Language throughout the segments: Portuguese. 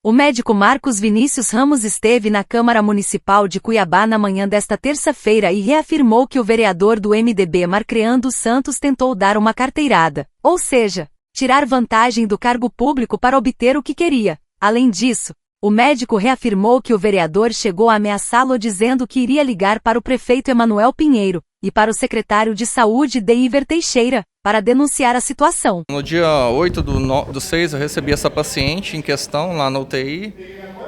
O médico Marcos Vinícius Ramos esteve na Câmara Municipal de Cuiabá na manhã desta terça-feira e reafirmou que o vereador do MDB Marcreando Santos tentou dar uma carteirada, ou seja, tirar vantagem do cargo público para obter o que queria. Além disso, o médico reafirmou que o vereador chegou a ameaçá-lo dizendo que iria ligar para o prefeito Emanuel Pinheiro e para o secretário de Saúde Deiver Teixeira, para denunciar a situação. No dia 8 do 6 eu recebi essa paciente em questão lá na UTI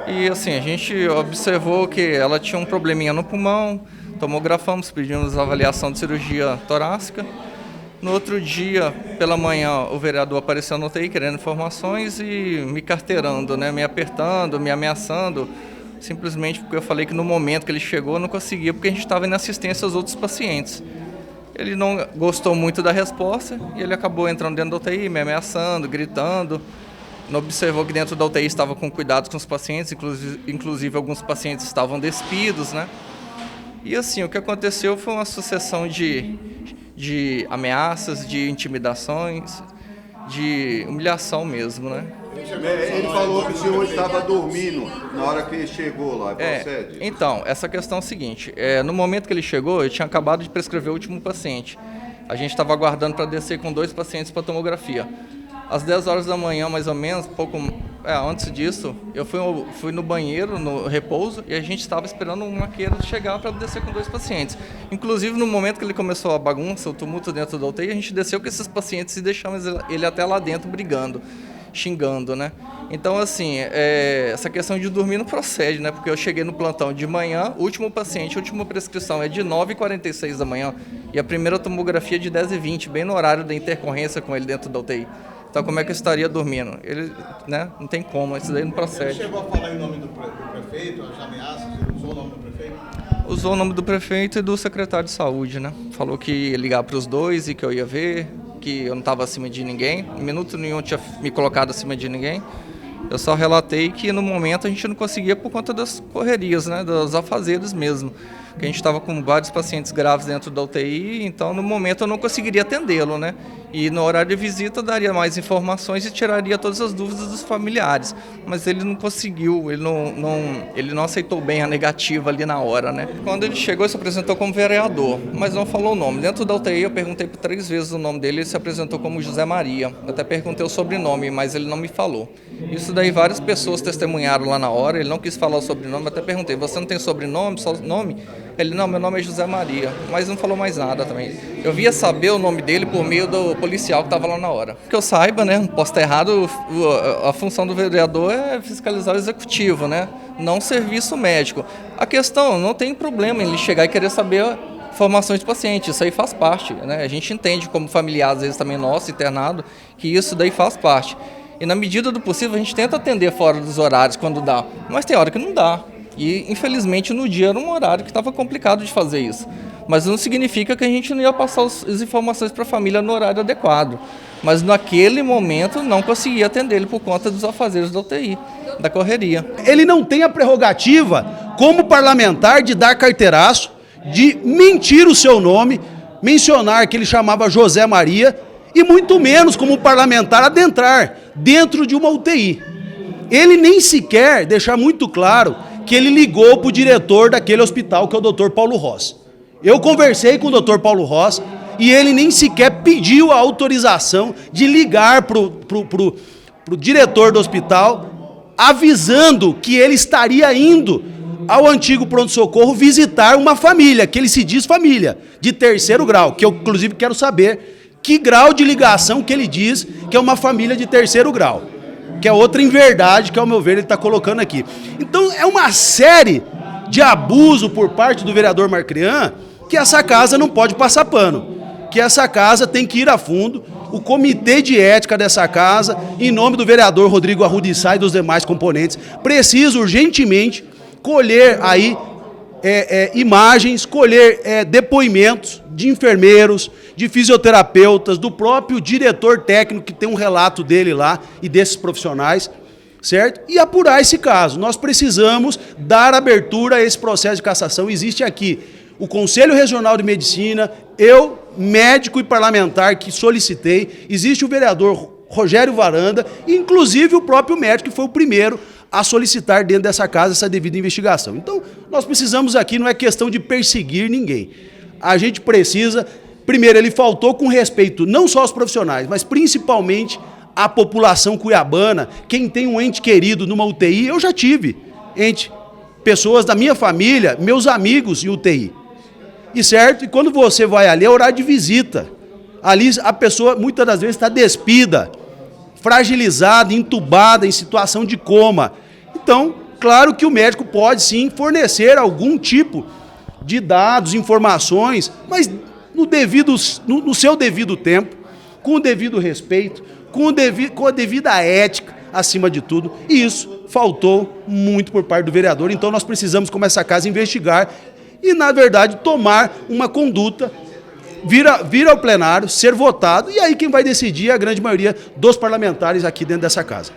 e assim, a gente observou que ela tinha um probleminha no pulmão, tomografamos, pedimos avaliação de cirurgia torácica. No outro dia, pela manhã, o vereador apareceu na UTI querendo informações e me carteirando, né, me apertando, me ameaçando, simplesmente porque eu falei que no momento que ele chegou eu não conseguia, porque a gente estava em assistência aos outros pacientes. Ele não gostou muito da resposta e ele acabou entrando dentro da UTI, me ameaçando, gritando. Não observou que dentro da UTI estava com cuidados com os pacientes, inclusive alguns pacientes estavam despidos, né? E assim, o que aconteceu foi uma sucessão de ameaças, de intimidações, de humilhação mesmo, né? Ele falou que o senhor estava dormindo na hora que ele chegou lá, procede? Então, essa questão é o seguinte, no momento que ele chegou, eu tinha acabado de prescrever o último paciente. A gente estava aguardando para descer com 2 pacientes para tomografia. Às 10 horas da manhã, mais ou menos, antes disso, eu fui no banheiro, no repouso, e a gente estava esperando um maqueiro chegar para descer com 2 pacientes. Inclusive, no momento que ele começou a bagunça, o tumulto dentro da UTI, a gente desceu com esses pacientes e deixamos ele até lá dentro brigando, xingando, né? Então, assim, essa questão de dormir não procede, né? Porque eu cheguei no plantão de manhã, o último paciente, a última prescrição é de 9h46 da manhã e a primeira tomografia de 10h20, bem no horário da intercorrência com ele dentro da UTI. Então, como é que eu estaria dormindo? Ele, né? Não tem como, isso daí não procede. Ele chegou a falar em nome do prefeito, as ameaças, ele usou o nome do prefeito? Usou o nome do prefeito e do secretário de saúde, né? Falou que ia ligar para os dois e que eu ia ver, que eu não estava acima de ninguém. Em minuto nenhum eu tinha me colocado acima de ninguém. Eu só relatei que no momento a gente não conseguia por conta das correrias, né? Dos afazeres mesmo. Que a gente estava com vários pacientes graves dentro da UTI, então no momento eu não conseguiria atendê-lo, né? E no horário de visita eu daria mais informações e tiraria todas as dúvidas dos familiares. Mas ele não conseguiu, ele não aceitou bem a negativa ali na hora, né? Quando ele chegou, ele se apresentou como vereador, mas não falou o nome. Dentro da UTI eu perguntei por 3 vezes o nome dele, ele se apresentou como José Maria. Eu até perguntei o sobrenome, mas ele não me falou. Isso daí várias pessoas testemunharam lá na hora, ele não quis falar o sobrenome, eu até perguntei, você não tem sobrenome, só nome? Ele, não, meu nome é José Maria, mas não falou mais nada também. Eu via saber o nome dele por meio do policial que estava lá na hora. Que eu saiba, né, não posso estar errado, a função do vereador é fiscalizar o executivo, né, não serviço médico. A questão, não tem problema em ele chegar e querer saber informações de paciente, isso aí faz parte, né, a gente entende como familiar, às vezes também nosso, internado, que isso daí faz parte. E na medida do possível a gente tenta atender fora dos horários quando dá, mas tem hora que não dá. E, infelizmente, no dia era um horário que estava complicado de fazer isso. Mas não significa que a gente não ia passar as informações para a família no horário adequado. Mas, naquele momento, não conseguia atender ele por conta dos afazeres da UTI, da correria. Ele não tem a prerrogativa, como parlamentar, de dar carteiraço, de mentir o seu nome, mencionar que ele chamava José Maria, e muito menos, como parlamentar, adentrar dentro de uma UTI. Ele nem sequer deixar muito claro que ele ligou para o diretor daquele hospital, que é o Dr. Paulo Ross. Eu conversei com o Dr. Paulo Ross e ele nem sequer pediu a autorização de ligar para o diretor do hospital, avisando que ele estaria indo ao antigo pronto-socorro visitar uma família, que ele se diz família, de 3º grau, que eu inclusive quero saber que grau de ligação que ele diz que é uma família de 3º grau. Que é outra inverdade que, ao meu ver, ele está colocando aqui. Então, é uma série de abuso por parte do vereador Marcrean que essa casa não pode passar pano, que essa casa tem que ir a fundo. O comitê de ética dessa casa, em nome do vereador Rodrigo Arruda e Sá e dos demais componentes, precisa urgentemente colher aí imagens, colher depoimentos de enfermeiros, de fisioterapeutas, do próprio diretor técnico, que tem um relato dele lá e desses profissionais, certo? E apurar esse caso. Nós precisamos dar abertura a esse processo de cassação. Existe aqui o Conselho Regional de Medicina, eu, médico e parlamentar, que solicitei, existe o vereador Rogério Varanda, inclusive o próprio médico, que foi o primeiro a solicitar dentro dessa casa essa devida investigação. Então, nós precisamos aqui, não é questão de perseguir ninguém. A gente precisa, primeiro, ele faltou com respeito não só aos profissionais, mas principalmente à população cuiabana, quem tem um ente querido numa UTI, eu já tive pessoas da minha família, meus amigos em UTI. E certo? E quando você vai ali, é horário de visita. Ali a pessoa muitas das vezes está despida, fragilizada, entubada, em situação de coma. Então, claro que o médico pode sim fornecer algum tipo de dados, informações, mas no seu devido tempo, com o devido respeito, com a devida ética, acima de tudo. E isso faltou muito por parte do vereador. Então nós precisamos, como essa casa, investigar e, na verdade, tomar uma conduta, vir ao plenário, ser votado, e aí quem vai decidir é a grande maioria dos parlamentares aqui dentro dessa casa.